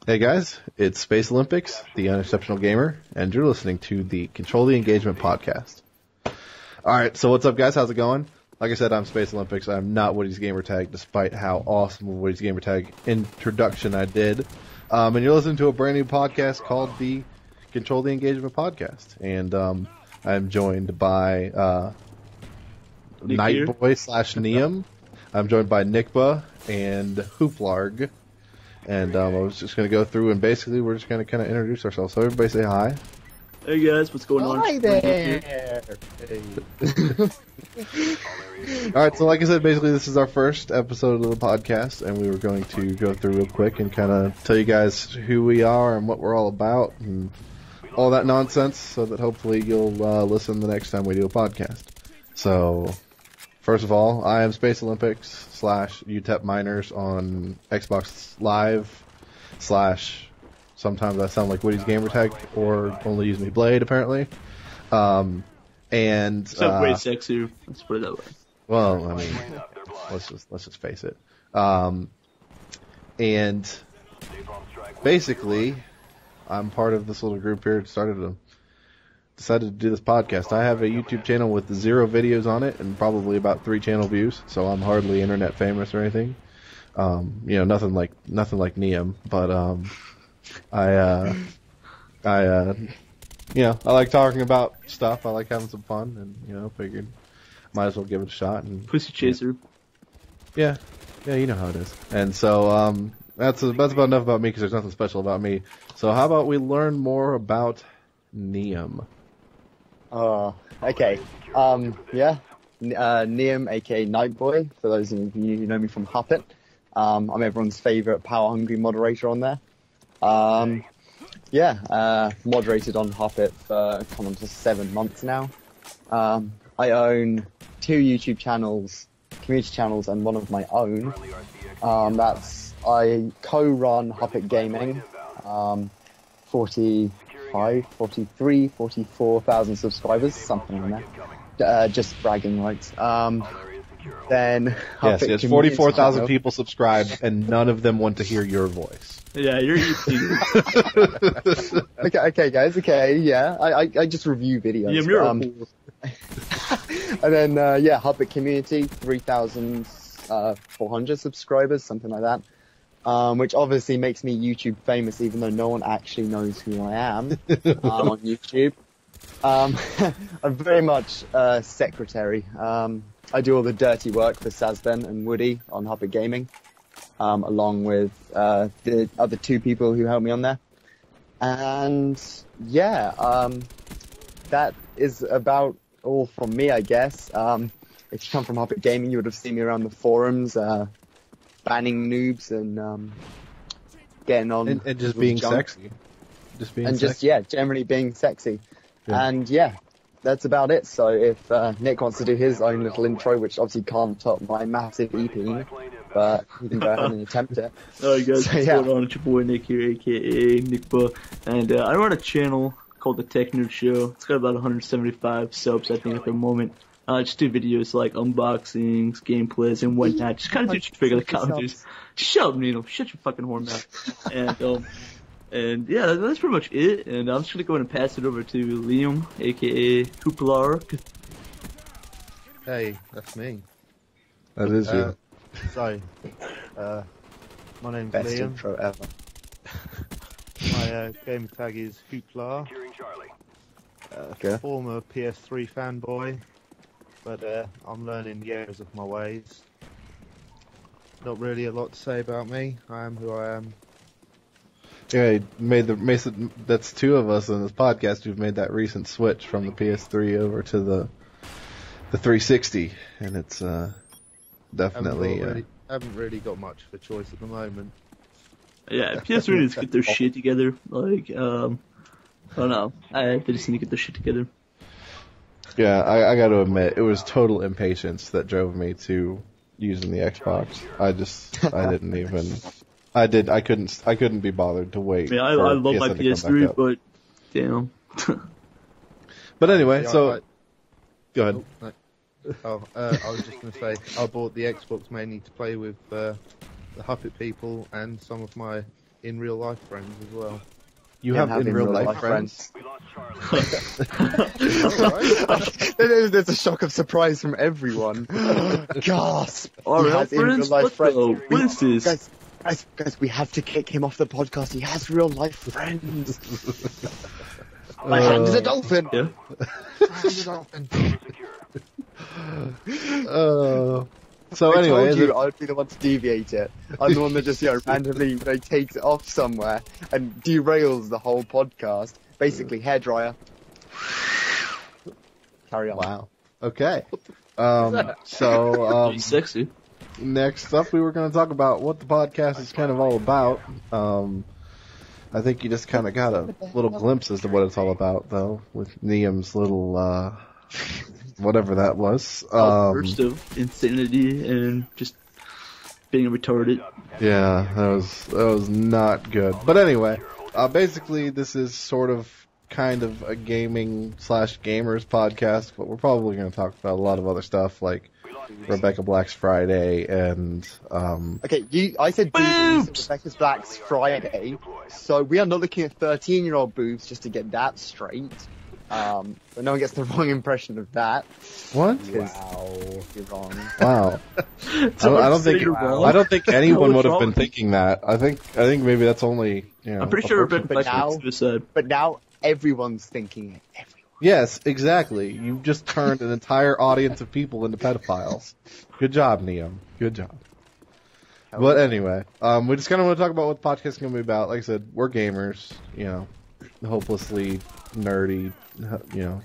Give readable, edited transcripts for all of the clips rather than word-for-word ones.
Hey guys, it's Space Olympics, the Unexceptional Gamer, and you're listening to the Control the Engagement podcast. Alright, so what's up guys, how's it going? Like I said, I'm Space Olympics, I'm not Woody's Gamertag, despite how awesome of Woody's Gamertag introduction I did. And you're listening to a brand new podcast called the Control the Engagement podcast. And I'm joined by Nightboy / Neum. I'm joined by Nickba and Hooplarg. And I was just going to go through and basically we're just going to kind of introduce ourselves. So everybody say hi. Hey guys, what's going on? Hi there! Hey. Alright, so like I said, basically this is our first episode of the podcast, and we were going to go through real quick and kind of tell you guys who we are and what we're all about and all that nonsense, so that hopefully you'll listen the next time we do a podcast. So, first of all, I am Space Olympics / UTEP Miners on Xbox Live / sometimes I sound like Woody's Gamertag or Only Use Me Blade, apparently. And Subway sexy. Let's put it that way. Well, I mean, let's just face it. And basically, I'm part of this little group here. Decided to do this podcast. I have a YouTube channel with 0 videos on it and probably about 3 channel views, so I'm hardly internet famous or anything. Nothing like Neum, but I like talking about stuff. I like having some fun, and figured might as well give it a shot. And Pussy chaser. Yeah, you know how it is. And so that's about enough about me because there's nothing special about me. So how about we learn more about Neum? Okay. Neum, aka Nightboy, for those of you who know me from Huppet. I'm everyone's favourite power-hungry moderator on there. Moderated on Huppet for coming to 7 months now. I own 2 YouTube channels, community channels, and one of my own. I co-run Huppet Gaming, 44,000 subscribers, something like that. Just bragging rights. Then yes, 44,000 people subscribe, and none of them want to hear your voice. Yeah, you're easy. Okay, guys. Okay, yeah. I just review videos. Yeah, you're and then Huppet Community, 3,400 subscribers, something like that. Which obviously makes me YouTube famous, even though no one actually knows who I am on YouTube. I'm very much secretary. I do all the dirty work for Sazben and Woody on Huppet Gaming, along with the other 2 people who help me on there. And that is about all from me, I guess. If you come from Huppet Gaming, you would have seen me around the forums, banning noobs and getting on and just being junk. sexy. Generally being sexy. Yeah. And that's about it. So if Nick wants to do his own little intro, which obviously can't top my massive EP, but he can go ahead and attempt it. Alright guys, what's going on? It's your boy Nick here, aka Nickba, and I run a channel called The Tech Nerd Show. It's got about 175 subs, I think, at the moment. I just do videos like unboxings, gameplays, and whatnot. Just kind of do just regular commenters. Shut up, Nino. Shut your fucking horn mouth. And yeah, that's pretty much it. And I'm just gonna go ahead and pass it over to Liam, aka Hooplar. Hey, that's me. That is you. So, my name's Best Liam. intro ever. My game tag is Hooplar. Former PS3 fanboy, but I'm learning the errors of my ways. Not really a lot to say about me. I am who I am. Yeah, that's 2 of us in this podcast who've made that recent switch from the PS3 over to the 360, and it's definitely haven't really got much of a choice at the moment. Yeah, PS3 needs to get their shit together. Like, I don't know. They just need to get their shit together. Yeah, I got to admit, it was total impatience that drove me to using the Xbox. I didn't even. I couldn't be bothered to wait. Yeah, I love my PS3, but damn. But anyway, so go ahead. I was just going to say, I bought the Xbox mainly to play with the Huppet people and some of my in real life friends as well. You Yeah, have in real life friends? There's a shock of surprise from everyone. Gasp! Our He real has in real friends? life What friends. the? What is this? Guys, we have to kick him off the podcast. He has real life friends. My Uh, friend is a dolphin. Yeah. So I anyway, told you I'd be the one to deviate it. I'm the one that just, randomly, takes it off somewhere and derails the whole podcast. Basically, hairdryer. Carry on. wow. Okay. So Pretty sexy. next up, we were going to talk about what the podcast is kind of all about. I think you just kind of got a little glimpse as to what it's all about, though, with Niam's little whatever that was. Burst of insanity and just being retarded. Yeah, that was not good. But anyway, basically this is sort of kind of a gaming / gamers podcast, but we're probably going to talk about a lot of other stuff like Rebecca Black's Friday and Okay, I said boobs. Rebecca Black's Friday, so we are not looking at 13-year-old boobs, just to get that straight. But no one gets the wrong impression of that. what? Wow, you're wrong. Wow. I don't think anyone would have been thinking that. I think maybe that's only, I'm pretty sure Rebecca Black now- suicide. But now everyone's thinking it. Everyone. Yes, exactly. You just turned an entire audience of people into pedophiles. Good job, Niam. Good job. But anyway, we just kind of want to talk about what the podcast is going to be about. Like I said, we're gamers, hopelessly nerdy,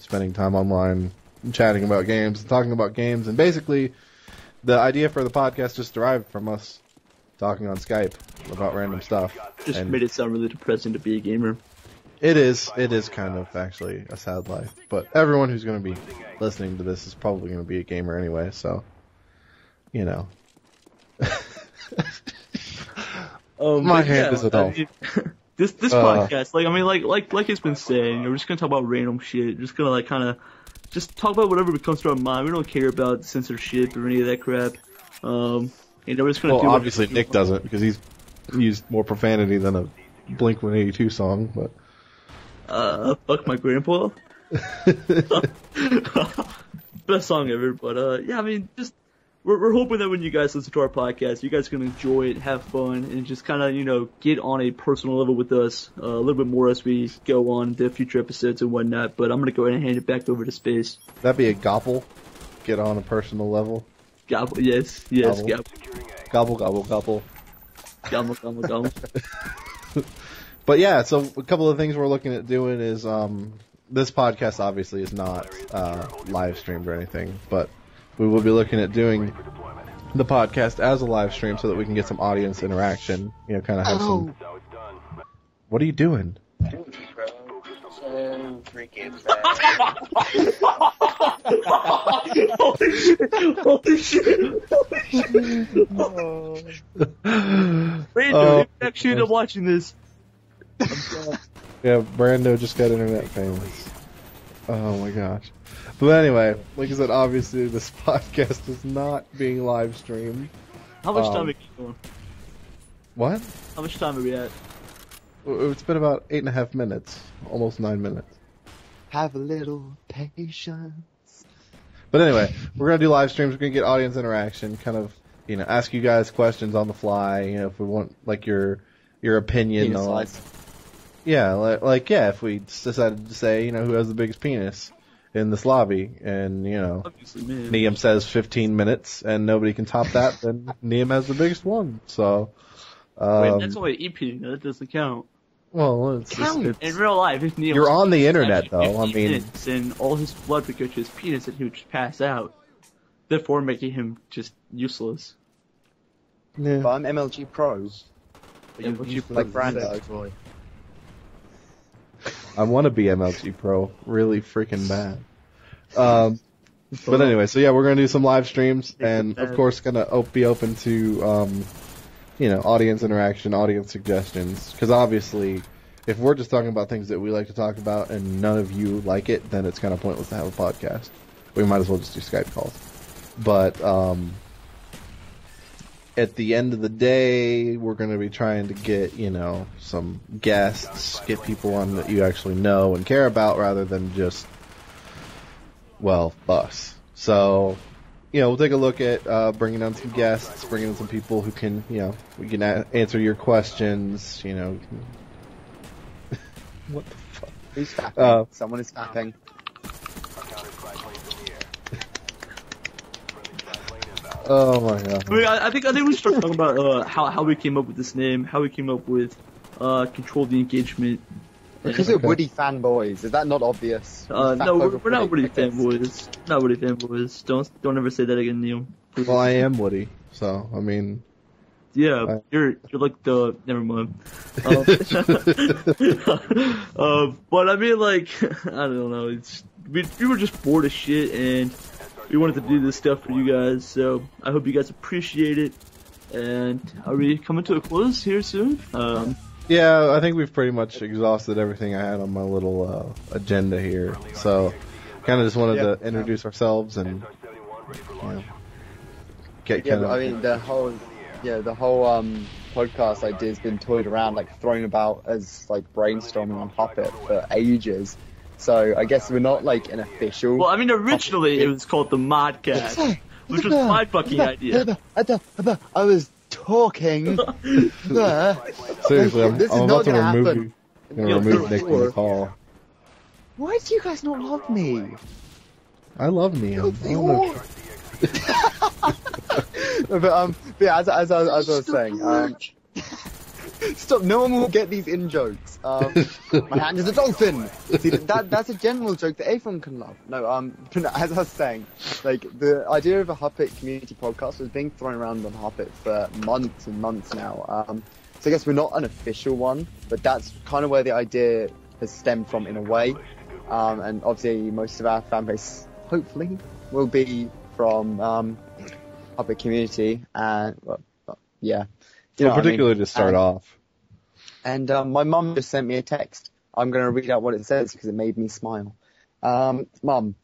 spending time online, chatting about games, and talking about games. And basically, the idea for the podcast just derived from us talking on Skype about random stuff. Just And made it sound really depressing to be a gamer. It is kind of actually a sad life. But everyone who's going to be listening to this is probably going to be a gamer anyway, so, My hand is a dolphin. This podcast, like it's been saying, we're just gonna talk about random shit. Just gonna just talk about whatever comes to our mind. We don't care about censorship or any of that crap. We're just gonna do. Obviously Nick doesn't because he's used more profanity than a Blink-182 song, but. Fuck my grandpa. Best song ever, but just we're hoping that when you guys listen to our podcast, you guys are gonna enjoy it, have fun, and just kind of get on a personal level with us a little bit more as we go on to future episodes and whatnot. But I'm gonna go ahead and hand it back over to Space. That'd be a gobble. Get on a personal level. Gobble, yes, Gobble. gobble, Gobble, gobble. gobble, gobble, gobble. But yeah, so a couple of things we're looking at doing is this podcast obviously is not live streamed or anything, but we will be looking at doing the podcast as a live stream so that we can get some audience interaction. Kind of have some. What are you doing? So freaking Holy shit! Brandon, if you actually end up watching this. Yeah, Brando just got internet famous. Oh my gosh. But anyway, like I said, obviously this podcast is not being live streamed. How much time are we going? What? How much time are we at? It's been about 8.5 minutes. Almost 9 minutes. Have a little patience. But anyway, we're going to do live streams. We're going to get audience interaction, kind of, ask you guys questions on the fly, if we want, like, your opinion Penis on... size. Yeah, if we decided to say, who has the biggest penis in this lobby, and, Obviously, man. Niam says 15 minutes, and nobody can top that, then Niam has the biggest one, so... Wait, that's only EP, that doesn't count. Well, it's In real life, if Neil You're on the was internet, actually though, I 15 mean- minutes and all his blood would go to his penis and he would just pass out, therefore making him just useless. yeah. But I'm MLG Pro. MLG Pro. Like Brando. Boy. I want to be MLG Pro really freaking bad. But anyway, so yeah, we're going to do some live streams, and of course going to be open to, audience interaction, audience suggestions, because obviously, if we're just talking about things that we like to talk about and none of you like it, then it's kind of pointless to have a podcast. We might as well just do Skype calls. But, at the end of the day, we're going to be trying to get, some guests, get people on that you actually know and care about rather than just, us. So, we'll take a look at bringing on some guests, bringing in some people who can, we can answer your questions, What the fuck? Who's fapping? Someone is fapping. Oh my god. I think we should start talking about how we came up with this name, how we came up with control the engagement. Because we're Woody fanboys. Is that not obvious? No, we're not Woody fanboys. Not Woody fanboys. Don't ever say that again, Neil. Please. Well, I am Woody, so I mean. Yeah, you're like the never mind. But I mean, like, I don't know. We were just bored as shit, and we wanted to do this stuff for you guys. So I hope you guys appreciate it. And are we coming to a close here soon? Yeah, I think we've pretty much exhausted everything I had on my little agenda here. So, kind of just wanted to introduce ourselves and get kind of. I mean, the whole podcast idea has been toyed around, like thrown about as like brainstorming on Puppet for ages. So I guess we're not like an official. Well, I mean, originally it was called the Modcast, which was my fucking idea. I was talking. Seriously, I'm about to remove Nick from the call. Why do you guys not love me? I love Neil. But yeah, as I was saying, stop. No one will get these in jokes. My hand is a dolphin. See, that's a general joke that everyone can love. No, as I was saying, like the idea of a Huppet community podcast was being thrown around on Huppet for months and months now. So I guess we're not an official one, but that's kind of where the idea has stemmed from in a way. And obviously most of our fan base, hopefully, will be from Huppet community, and yeah. Particularly to start off. And my mum just sent me a text. I'm going to read out what it says because it made me smile. Mum,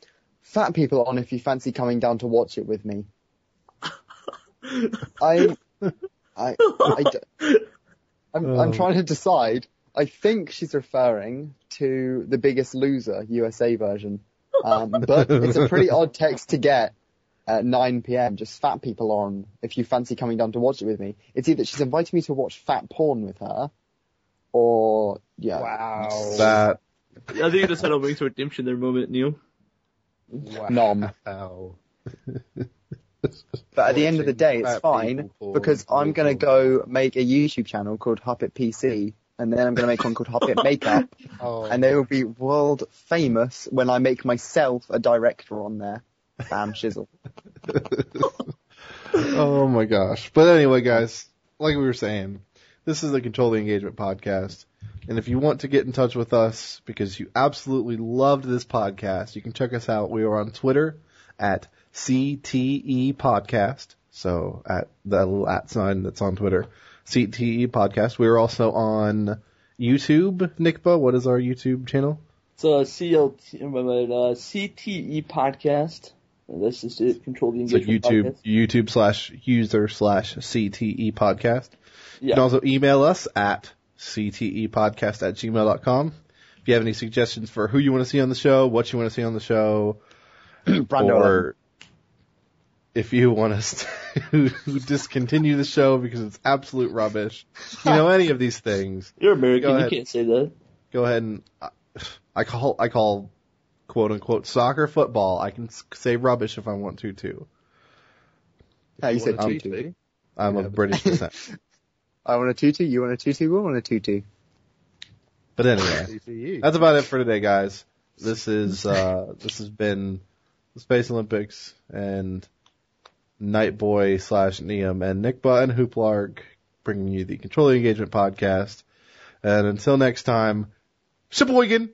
fat people on if you fancy coming down to watch it with me. I'm trying to decide. I think she's referring to The Biggest Loser USA version. But it's a pretty odd text to get at 9 p.m. Just fat people on if you fancy coming down to watch it with me. It's either she's inviting me to watch fat porn with her, or wow, that. I think you just had a Wings of Redemption there moment, Neil. Wow. Nom. But at the end of the day, it's fine because I'm gonna go make a YouTube channel called Huppet PC, and then I'm gonna make one called Huppet Makeup, and they will be world famous when I make myself a director on there. Bam shizzle. Oh my gosh. But anyway, guys, like we were saying, this is the Control the Engagement podcast. And if you want to get in touch with us because you absolutely loved this podcast, you can check us out. We are on Twitter at CTEPodcast. So at the little @ sign that's on Twitter, CTEPodcast. We are also on YouTube. Nickba, what is our YouTube channel? It's CTE Podcast. That's just it. Control the Engagement podcast. So YouTube.com/user/CTE podcast. Yeah. You can also email us at ctepodcast@gmail.com. If you have any suggestions for who you want to see on the show, what you want to see on the show, or if you want us to discontinue the show because it's absolute rubbish, any of these things. You're American, you can't say that. Go ahead and I call quote unquote soccer football. I can say rubbish if I want to too. Yeah, you said tutu. I'm of British descent. I want a tutu, you want a tutu, we want a tutu. But anyway, that's about it for today, guys. This has been the Space Olympics and Nightboy / Neum and Nickba and Hooplark bringing you the Control the Engagement podcast. And until next time, Shipboygan!